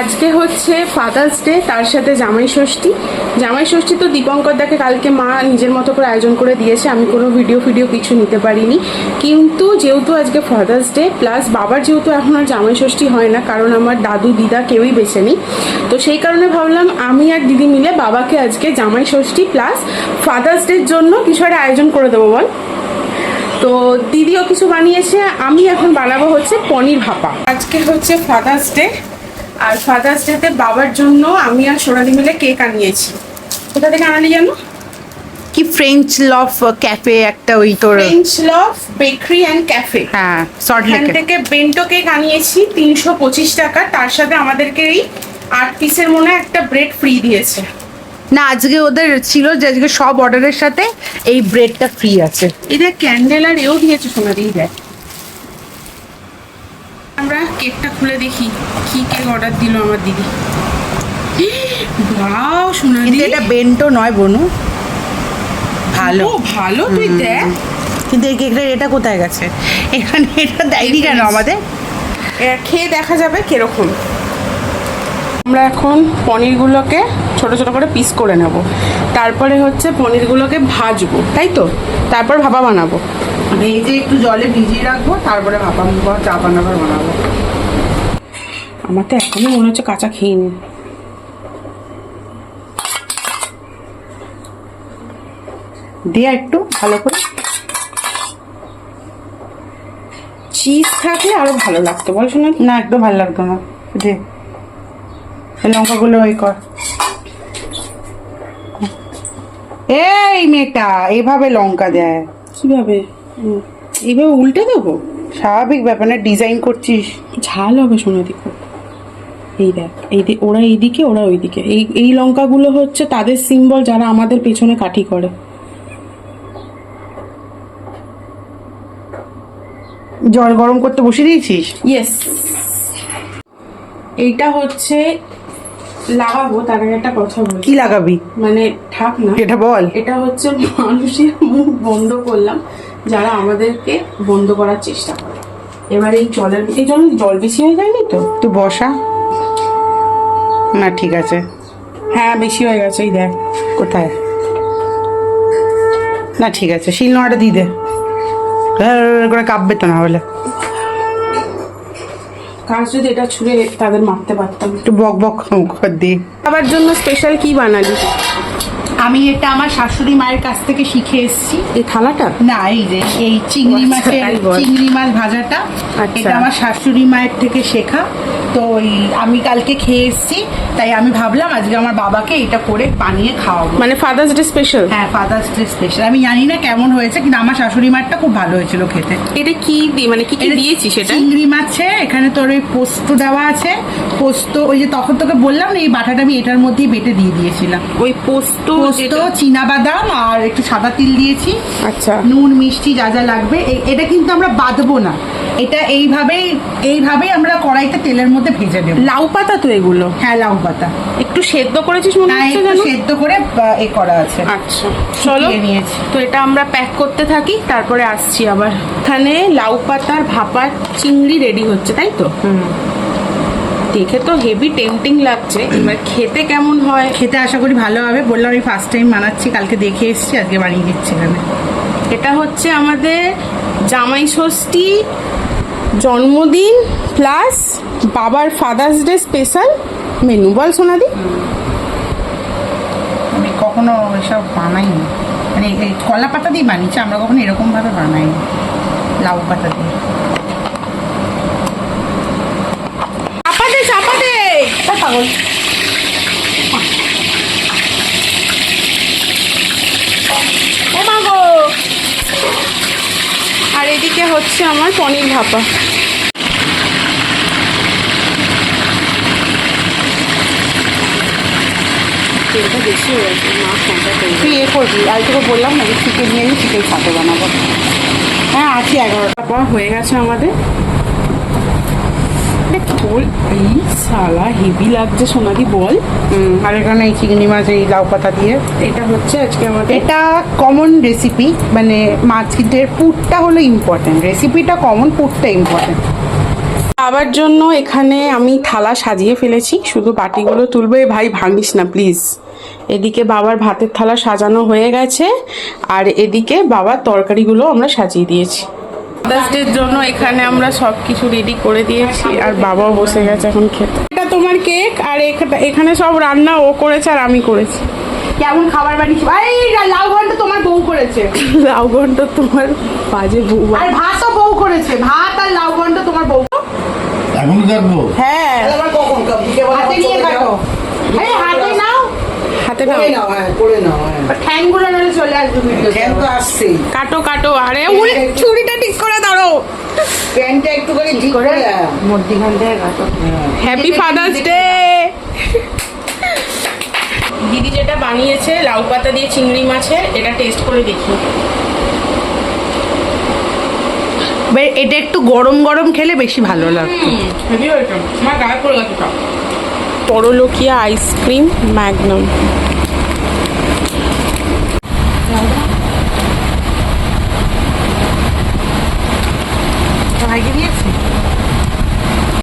আজকে হচ্ছে father's day, তার সাথে জামাই ষষ্ঠী। জামাই ষষ্ঠী তো দীপঙ্কর দাকে কালকে মা নিজের মতো করে আয়োজন করে দিয়েছে, আমি কোনো ভিডিও কিছু নিতে পারিনি। কিন্তু যেহেতু আজকে ফাদার্স ডে প্লাস বাবার যেহেতু এখন আর জামাই ষষ্ঠী হয় না, কারণ আমার দাদু দিদা কেউই বেঁচে নেই, তো সেই কারণে ভাবলাম আমি আর দিদি মিলে বাবাকে আজকে জামাই ষষ্ঠী প্লাস ফাদার্স ডের জন্য কিছু একটা আয়োজন করে দেবো বল। তো দিদিও কিছু বানিয়েছে, আমি এখন বানাবো হচ্ছে পনির ভাপা। আজকে হচ্ছে ফাদার্স ডে, আর ফাদার্স ডেতে বাবার জন্য আমি আর সোনালি মিলে কেক আনিয়েছি। কোথা থেকে আনালি জানো? কি ফ্রেঞ্চ লভ ক্যাফে একটা, ওই তোর French love bakery and cafe, হ্যাঁ সল্ট এখান লেকে থেকে বেন্টো কেক আনিয়েছি 325 টাকা। তার সাথে আমাদেরকে এই 8 পিসের মনে হয় একটা ব্রেড ফ্রি দিয়েছে। না, আজকে ওদের ছিল যে আজকে সব অর্ডারের সাথে এই ব্রেডটা ফ্রি আছে। এদের ক্যান্ডেল আর এও দিয়েছে সোনালি দেয়। আমরা কেকটা খুলে দেখি কি কেক অর্ডার দিল আমার দিদি। ওয়াও সোনালি, কিন্তু এটা বেন্টো নয় বনু, ভালো ভালো, তুই দেখ। কিন্তু এই কেকটার এটা কোথায় গেছে? এখানে এটা দেয়নি কেন আমাদের? খেয়ে দেখা যাবে কিরকম। আমরা এখন পনিরগুলোকে ছোট ছোট করে পিস করে নেব, তারপরে হচ্ছে পনিরগুলোকে ভাজবো, তাই তো? তারপর ভাপা বানাবো। মানে এই যে একটু জলে ভিজিয়ে রাখবো, তারপরে ভাপা চাপা নাবার বানাবো। আমার তো এখনই মনে হচ্ছে কাঁচা খেয়ে নি। দিয়ে একটু ভালো করে চিজ থাকলে আরো ভালো লাগতো, বল শোনা। না, একদম ভালো লাগতো না। দে লঙ্কাগুলো ওই কর। এই মেয়েটা এইভাবে লঙ্কা দেয় কিভাবে? এইভাবে উল্টে দেবো? স্বাভাবিক ব্যাপার না, ডিজাইন করছিস। ঝাল হবে শোনা দেখো। এই দেখ, ওরা এইদিকে ওরা ওইদিকে। এই লঙ্কাগুলো হচ্ছে তাদের সিম্বল যারা আমাদের পেছনে কাঠি করে। জল গরম করতে বসিয়ে দিয়েছিস? ইয়েস, এইটা হচ্ছে লাগাবো। তার আগে একটা কথা বলি। কি লাগাবি? মানে থাক না, এটা বল। এটা হচ্ছে মানুষের মুখ বন্ধ করলাম যারা আমাদেরকে বন্ধ করার চেষ্টা করে। এবার এই জলে জল বেশি হয়ে যায়নি তো? তুই বসা। না ঠিক আছে। হ্যাঁ বেশি হয়ে গেছে, এই দেখ। কোথায়? না ঠিক আছে, শিলনোড়াটা দিয়ে দে, করে কাঁপবে তো না হলে। কাজ যদি এটা ছুঁড়ে তাদের মারতে পারতাম। একটু বক বক কর দি। খাবার জন্য স্পেশাল কি বানালি? আমি এটা আমার শাশুড়ি মায়ের কাছ থেকে শিখে এসেছি। এই থালাটা না, এই যে এই চিংড়ি মাছ ভাজাটা, এটা আমার শাশুড়ি মায়ের থেকে শেখা। তো ওই আমি কালকে খেয়ে এসেছি, তাই আমি ভাবলাম আজকে আমার বাবাকে এটা করে বানিয়ে খাওয়াবো। মানে ফাদার্স ডে স্পেশাল? হ্যাঁ, ফাদার্স ডে স্পেশাল। আমি জানি না কেমন হয়েছে, কিন্তু আমার শাশুড়ি মায়েরটা খুব ভালো হয়েছিল খেতে। এটা কি মানে কি কি দিয়েছিস? সেটা চিংড়ি মাছে এখানে তোর ওই পোস্ত দেওয়া আছে। পোস্ত ওই যে তখন তোকে বললাম না, এই বাটাটা আমি এটার মধ্যেই বেটে দিয়ে দিয়েছিলাম। ওই পোস্ত, চীনাবাদাম আর একটু সাদা তিল দিয়েছি। আচ্ছা, নুন মিষ্টি যা যা লাগবে। এটা কিন্তু আমরা বাঁধবো না, এটা এইভাবেই আমরা কড়াইতে তেলের মধ্যে ভেজে দেবো। লাউ পাতা তো এগুলো? হ্যাঁ, লাউ পাতা একটু সেদ্ধ করেছিস মনে হচ্ছে? একটু সেদ্ধ করে এ করা আছে। আচ্ছা চলো, নিয়েছি। তো এটা আমরা প্যাক করতে থাকি, তারপরে আসছি আবার। এখানে লাউ পাতার ভাপার চিংড়ি রেডি হচ্ছে, তাই তো? দেখে তো হেভি টেম্পটিং লাগছে, এবার খেতে কেমন হয়? খেতে আশা করি ভালো হবে। বললাম আমি ফার্স্ট টাইম বানাচ্ছি, কালকে দেখে এসেছি, আজকে বানিয়ে দিচ্ছি এখানে। এটা হচ্ছে আমাদের জামাই ষষ্ঠী, জন্মদিন প্লাস বাবার ফাদার্স ডে স্পেশাল মেনু। বল সোনাদি। আমি কখনো এসব বানাইনি, মানে এই কলা পাতা দিয়ে বানিয়েছি, আমরা কখনো এরকম ভাবে বানাইনি লাউ পাতা দিয়ে। চাপাতে পাগল। আর এদিকে হচ্ছে আমার পনির ভাপা। তেলটা বেশি হয়ে গেছে, মা ফোনটা তুই এ করবি, আর তোকে বললাম না চিকেন নিয়ে চিকেন সাথে বানাবো। হ্যাঁ আছি, 11টা পর হয়ে গেছে আমাদের। এই সালা হেভি লাগছে সোনাদি, বল। আর এখানে এই চিংড়ি মাছ, এই লাউ পাতা দিয়ে। এটা হচ্ছে আজকে আমাদের, এটা কমন রেসিপি, মানে মাছ কিন্তু এর পুরটা হলো ইম্পর্টেন্ট। রেসিপিটা কমন, পুরটা ইম্পর্টেন্ট। বাবার জন্য এখানে আমি থালা সাজিয়ে ফেলেছি, শুধু বাটিগুলো তুলবো। এ ভাই ভাঙিস না প্লিজ। এদিকে বাবার ভাতের থালা সাজানো হয়ে গেছে, আর এদিকে বাবার তরকারিগুলো আমরা সাজিয়ে দিয়েছি। ফাদার্স ডের জন্য এখানে আমরা সব কিছু রেডি করে দিয়েছি, আর বাবাও বসে গেছে এখন খেতে। এটা তোমার কেক, আর এখানে সব রান্না ও করেছে আর আমি করেছি। কেমন খাবার বানিয়েছি? এই লাউ ঘন্ট তোমার বউ করেছে। লাউ ঘন্ট তোমার বাজে বউ। আর ভাতও বউ করেছে, ভাত আর লাউ ঘন্ট তোমার বউ। এখন দেখবো। হ্যাঁ, আবার কখন হাতে নিয়ে কাটো। এই হাতে নাও, হাতে নাও, করে নাও, হ্যাঁ করে নাও, হ্যাঁ ঠ্যাংগুলো নড়ে চলে আসবে ভিডিও। ফ্যান তো আসছেই। কাটো কাটো। আরে উড়ে ছুরিটা ঠিক করে দাও। প্যানটা একটুখানি ঠিক করে মধ্যিখান থেকে কাটো। Happy father's day. দিদি যেটা বানিয়েছে লাউ পাতা দিয়ে চিংড়ি মাছের, এটা টেস্ট করে দেখি। এটা একটু গরম গরম খেলে বেশি ভালো লাগতো। হেভি হয়েছে, আমার গায়ে পড়ে গেছে সব। পরলোকিয়া আইসক্রিম ম্যাগনাম। ভাইকে দিয়েছি।